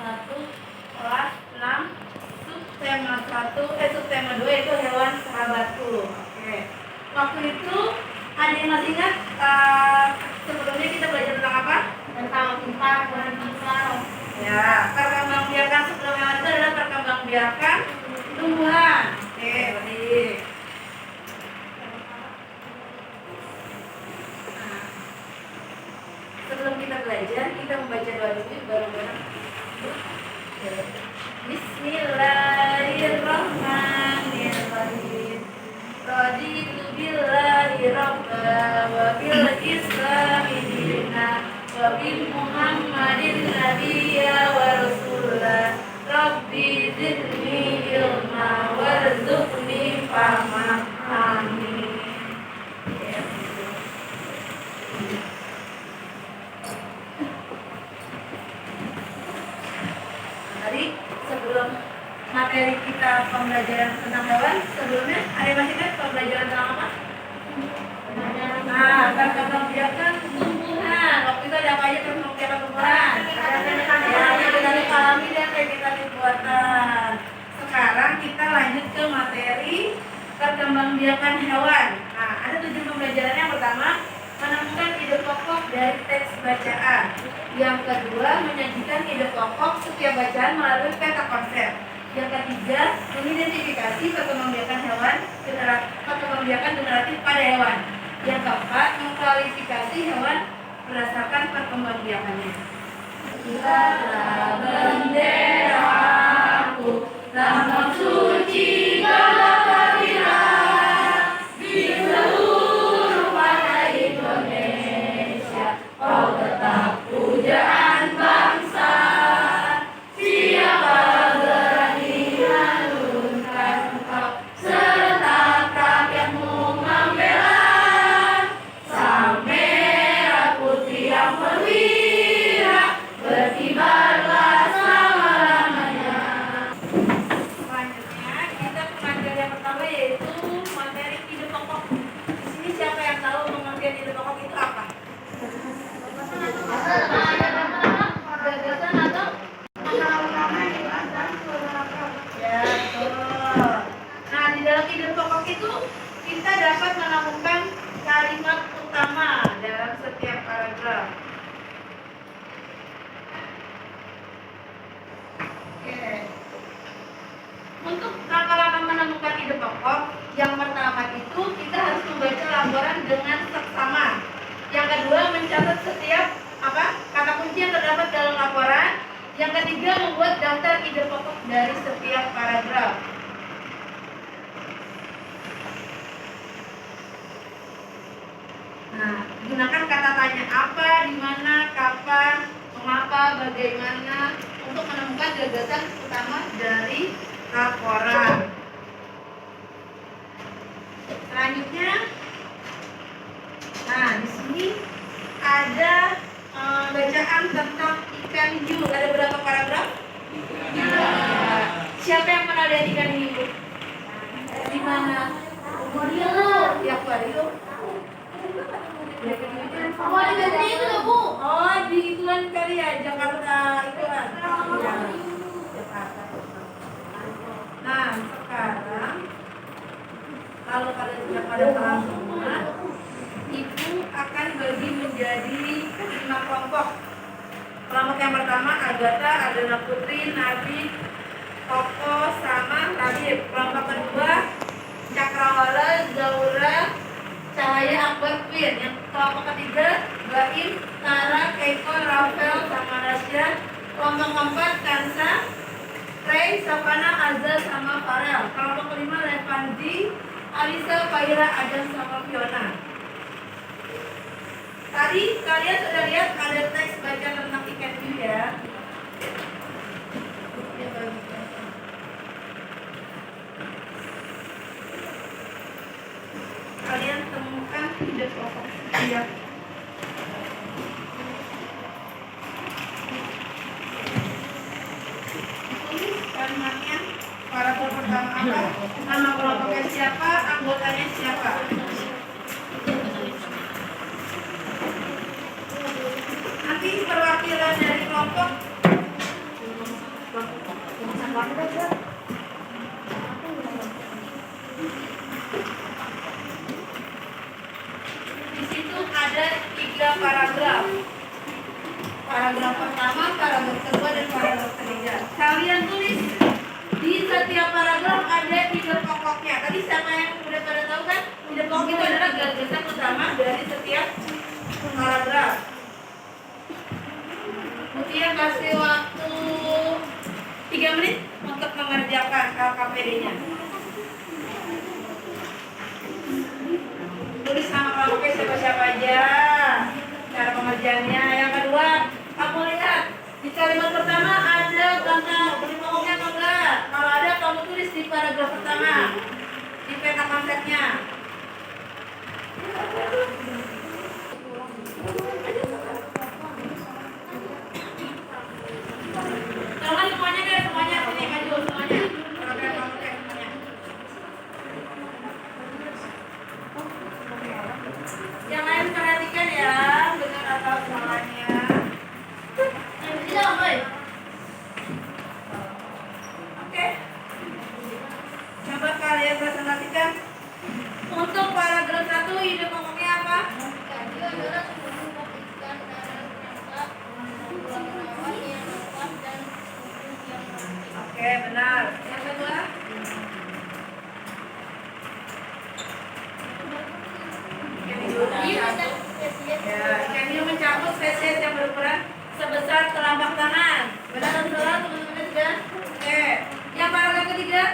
1 kelas 6 subtema 2 itu hewan sahabatku. Oke. Waktu itu ada yang masih ingat sebelumnya kita belajar tentang apa? Tentang pintar. Ya, perkembangbiakan sebelum hewan itu adalah perkembangbiakan tumbuhan. Oke, baik. Sebelum kita belajar, kita membaca doa dulu bareng-bareng. Bismillahirrahmanirrahim. Raditu billahi rabba wa bil islami dina wa bi Muhammadin nabiyya wa rasulah. Rabbi zidni ilma warzuqni fahma. Amin. Sebelum materi kita pembelajaran tentang hewan, sebelumnya ada yang masih ingat pembelajaran tentang apa? Perkembangbiakan tumbuhan. Waktu itu ada apa aja perkembangbiakan tumbuhan? Ada vegetatif alami dan vegetatif buatan. Sekarang kita lanjut ke materi perkembangbiakan hewan. Nah, ada 7 pembelajaran. Yang pertama, menemukan ide pokok dari teks bacaan. Yang kedua, menyajikan ide pokok setiap bacaan melalui peta konsep. Yang ketiga, mengidentifikasi perkembangbiakan hewan, perkembangbiakan generatif pada hewan. Yang keempat, mengklasifikasi hewan berdasarkan perkembangbiakannya. Kibalah benderaku, lambang suci pujaan bangsa, siapa berani halunkan engkau serta rakyatmu membela sang merah putih yang perwira, berkibarlah selama-lamanya. Selanjutnya kita ke materi yang pertama, yaitu materi ide pokok. Di sini siapa yang tahu pengertian ide pokok itu apa? Gagasan atau ya, betul. Nah, di dalam ide pokok itu kita dapat menemukan kalimat utama dalam setiap paragraf. Oke. Untuk langkah-langkah menemukan ide pokok, yang pertama itu kita harus membaca laporan dengan seksama. Yang kedua, mencatat setiap kata kunci yang terdapat dalam laporan. Yang ketiga, membuat daftar ide pokok dari setiap paragraf. Nah, gunakan kata tanya apa, di mana, kapan, mengapa, bagaimana untuk menemukan gagasan utama dari laporan. Selanjutnya, nah di sini ada bacaan tentang ikan hiu. Ada berapa paragraf? 3. Siapa yang pernah lihat ikan hiu? Di mana? Di akuarium. Oh, di itu loh, Bu. Oh, di ituan kali ya, Jakarta ituan. Ya, Jakarta. Nah, sekarang kalau kalian sudah pada paham semua, Ibu akan bagi menjadi 5 kelompok. Kelompok yang pertama Agatha, Adana Putri, Nabi, Koko, sama Rabib. Kelompok kedua Cakrawala, Zaura, Cahaya, Akbar, Queen. Yang kelompok ketiga Baim, Tara, Keiko, Rafael, sama Rasya. Kelompok keempat Kansa, Ray, Savana, Azza, sama Farel. Kelompok kelima Levanzi, Alisa, Faira, Adam, sama Fiona. Tadi kalian sudah lihat ada teks baca tentang ikan hiu ya. Kalian temukan ide pokok setiap tulis kalimatnya. Paragraf pertama apa? Nama kelompoknya siapa? Anggotanya siapa? Nanti perwakilan dari kelompok ada 3 paragraf. Paragraf pertama, paragraf kedua, dan paragraf ketiga. Kalian tulis di setiap paragraf ada ide pokoknya. Tadi siapa yang udah pada tahu kan? Ide pokok itu adalah gagasan utama dari setiap paragraf. Kemudian kasih waktu 3 menit untuk mengerjakan KKPD-nya. Tulis nama kelompoknya siapa-siapa aja, cara pengerjaannya. Yang kedua, kamu lihat di kalimat pertama ada kata pokoknya atau enggak. Kalau ada, kamu tulis di paragraf pertama di peta konsepnya. Tolong semuanya deh, semuanya sini maju semuanya. Paragraf konsep semuanya. Yang lain perhatikan ya, benar atau salahnya. Yang tidak baik. Oke. Coba kalian presentasikan. Untuk paragraf 1 ide pokoknya apa? Oke, benar. Yang kedua? Ikan hiu mencabut spesies yang berukuran sebesar telapak tangan. Benar atau salah teman-teman sudah? Oke. Yang paragraf ketiga?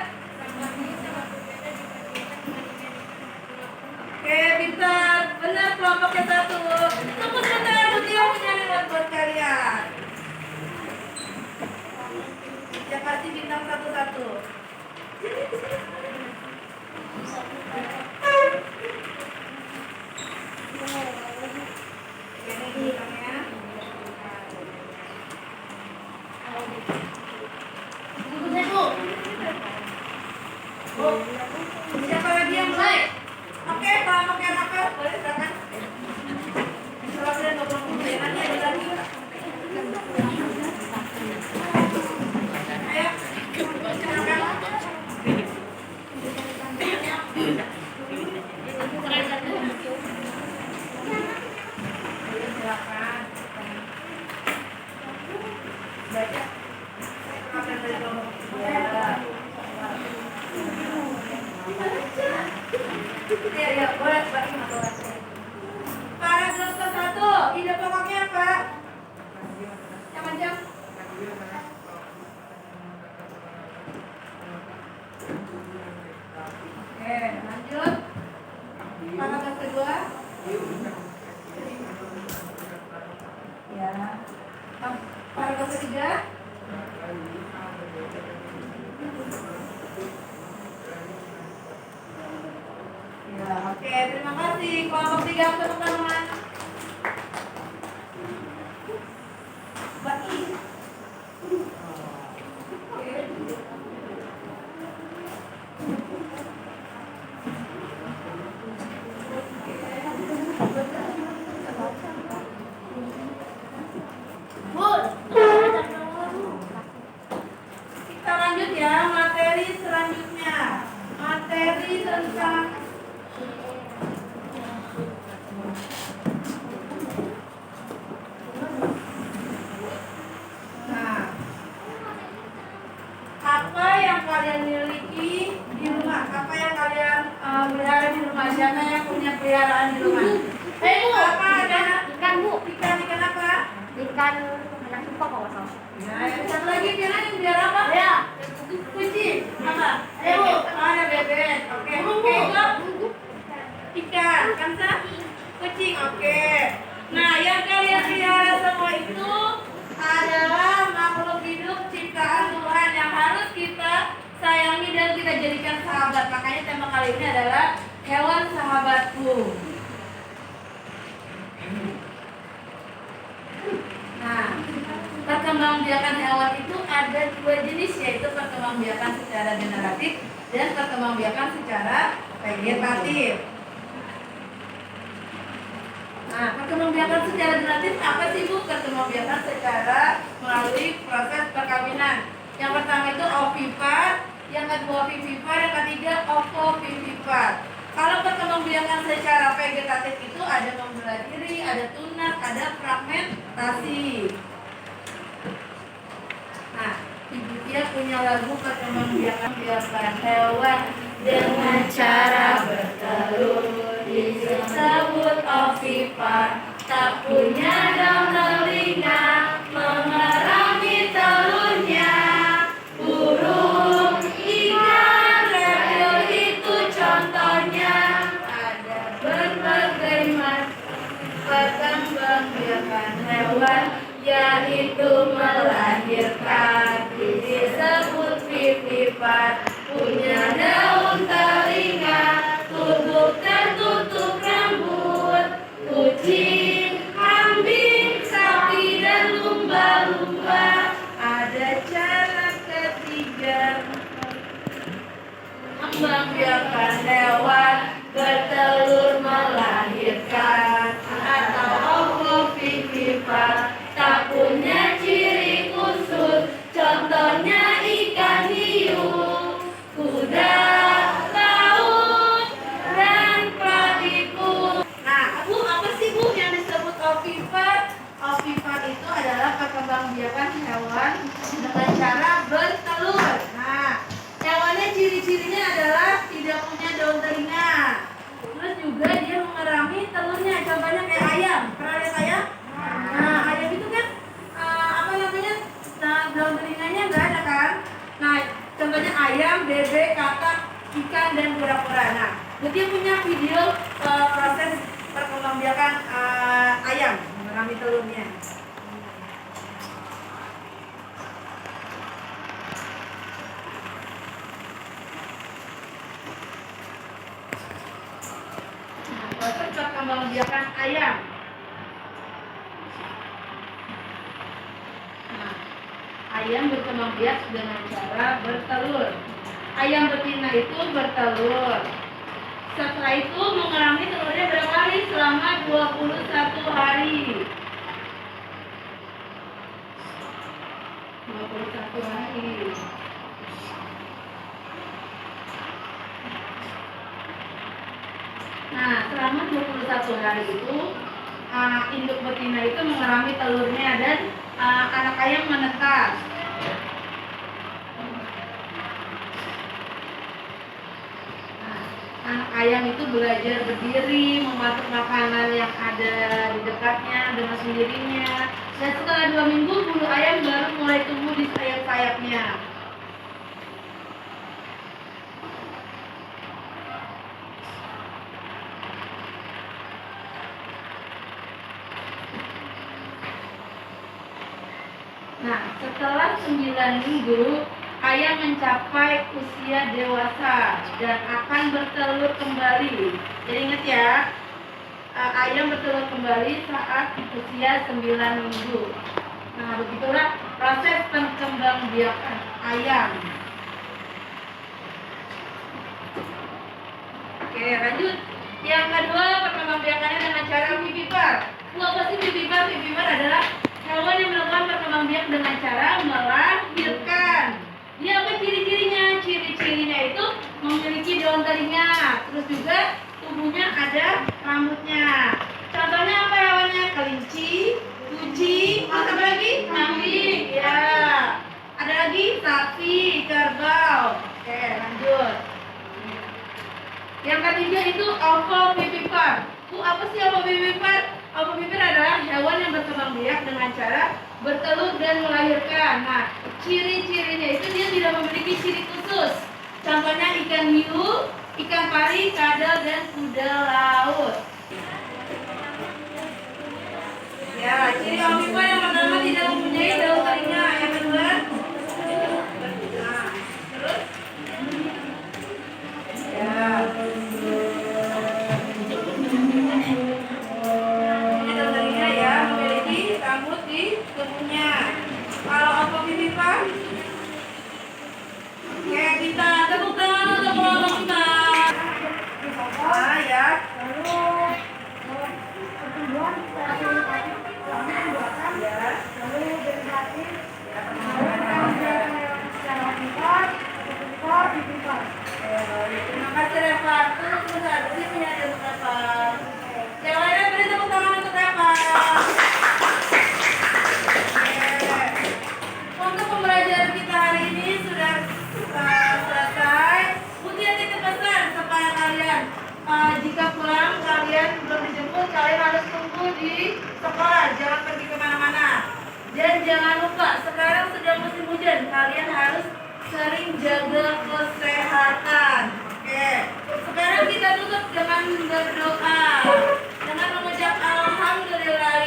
Oke, pintar. Benar, kelompoknya 1. Tunggu sebentar, Mutia punya lewat buat kalian. Ya kasih bintang 1-1. Siapa lagi yang mulai? Oke, kelompok yang apa? Boleh silakan. Silakan ngobrol ya, nanti ada lagi. Ayo, silakan. Silakan. Baca. Silakan dari kelompok. Ya, boleh bagi motor. Paragraf ke-1, ide pokoknya apa? Yang panjang. Oke, lanjut. Paragraf kedua. Ya. Paragraf ketiga. Ya, oke, terima kasih. Kelompok 3 tepuk tangan. Bagi. Kita lanjut ya, materi selanjutnya. Materi tentang apa yang kalian miliki di rumah, apa yang kalian pelihara di rumah, siapa yang punya peliharaan di rumah? Bu, apa ada? Ikan, Bu. Ikan apa? Ikan anak lupa kalau nggak salah. Nah, yang satu lagi biar apa? Ya. Kucing apa? Bu, ada bebek. Oke, ikan, kansa, kucing. Oke. Nah, yang kalian pelihara semua itu adalah makhluk hidup ciptaan Tuhan yang harus kita sayangi dan kita jadikan sahabat. Makanya tema kali ini adalah hewan sahabatku. Nah, perkembangbiakan hewan itu ada 2 jenis, yaitu perkembangbiakan secara generatif dan perkembangbiakan secara vegetatif. Nah, perkembangbiakan secara generatif apa sih, Bu? Perkembangbiakan secara melalui proses perkawinan. Yang pertama itu ovipar, yang kedua vivipar, yang ketiga ovovivipar. Kalau perkembangbiakan secara vegetatif itu ada membelah diri, ada tunas, ada fragmentasi. Nah, Ibu Tia punya lagu perkembangbiakan biakan hewan dengan cara bertelur disebut ovipar, tak punya daun telinga mengerami telurnya. Burung, ikan, reptil itu contohnya. Ada berbagai macam perkembangbiakan hewan, yaitu melahirkan, disebut vivipar, punya daun telinga, tubuh tertutup rambut, kucing, kambing, sapi, dan lumba-lumba. Ada cara ketiga membiarkan hewan bertelur melahirkan, atau ovovivipar, tak punya ciri khusus, contohnya ikan hiu, kuda laut, dan platypus. Nah, Bu, apa sih Bu yang disebut ovipar? Ovipar itu adalah perkembangbiakan hewan dengan cara bertelur. Nah, hewannya ciri-cirinya adalah tidak punya daun telinga. Terus juga dia mengerami telurnya. Contohnya kayak ayam. Pernah lihat ayam? Nah, ayam itu kan apa namanya? Nah, daun telinganya nggak ada kan? Nah, contohnya ayam, bebek, katak, ikan, dan kura-kura. Nah, dia punya video proses perkembangbiakan ayam mengerami telurnya. Proses perkembangbiakan ayam. Nah, ayam berkembang biak dengan cara bertelur. Ayam betina itu bertelur. Setelah itu mengerami telurnya berapa kali? Selama 21 hari. 21 hari. Nah, selama 21 hari itu induk betina itu mengerami telurnya dan anak ayam menetas. Nah, anak ayam itu belajar berdiri, mematuk makanan yang ada di dekatnya dengan sendirinya. Dan setelah 2 minggu, bulu ayam baru mulai tumbuh di sayap-sayapnya. Nah, setelah 9 minggu, ayam mencapai usia dewasa dan akan bertelur kembali. Jadi ingat ya, ayam bertelur kembali saat usia 9 minggu. Nah, begitulah proses perkembangbiakan ayam. Oke, lanjut. Yang kedua, perkembangbiakannya dengan cara vivipar. Apa sih vivipar? Vivipar adalah hewan yang melakukan perkembangbiak dengan cara melahirkan. Dia apa ciri-cirinya? Ciri-cirinya itu memiliki daun telinga, terus juga tubuhnya ada rambutnya. Contohnya apa hewannya? Kelinci, kucing, apa lagi? Kambing. Ya. Ada lagi sapi, kerbau. Oke, lanjut. Yang ketiga itu ovovivipar. Apa sih ovovivipar? Ovovivipar adalah hewan yang berkembang biak dengan cara bertelur dan melahirkan. Nah, ciri-cirinya itu dia tidak memiliki ciri khusus. Contohnya ikan hiu, ikan pari, kadal, dan kuda laut. Ya, ciri ovipar yang pertama tidak mempunyai daun telinga. Yang kedua, nah, terus, ya. Kalau ovovivipar, kayak kita tepuk tangan untuk kelompok kita. Nah, ya. Terima kasih Reva. Terus di sini ada untuk Reva. Yang lainnya beri tepuk tangan untuk Reva. Untuk pembelajaran kita hari ini sudah selesai. Kemudian titip pesan supaya kalian jika pulang kalian belum dijemput, kalian harus tunggu di sekolah, jangan pergi kemana-mana. Dan jangan lupa sekarang sudah musim hujan, kalian harus sering jaga kesehatan. Oke. Sekarang kita tutup dengan berdoa dengan mengucap alhamdulillah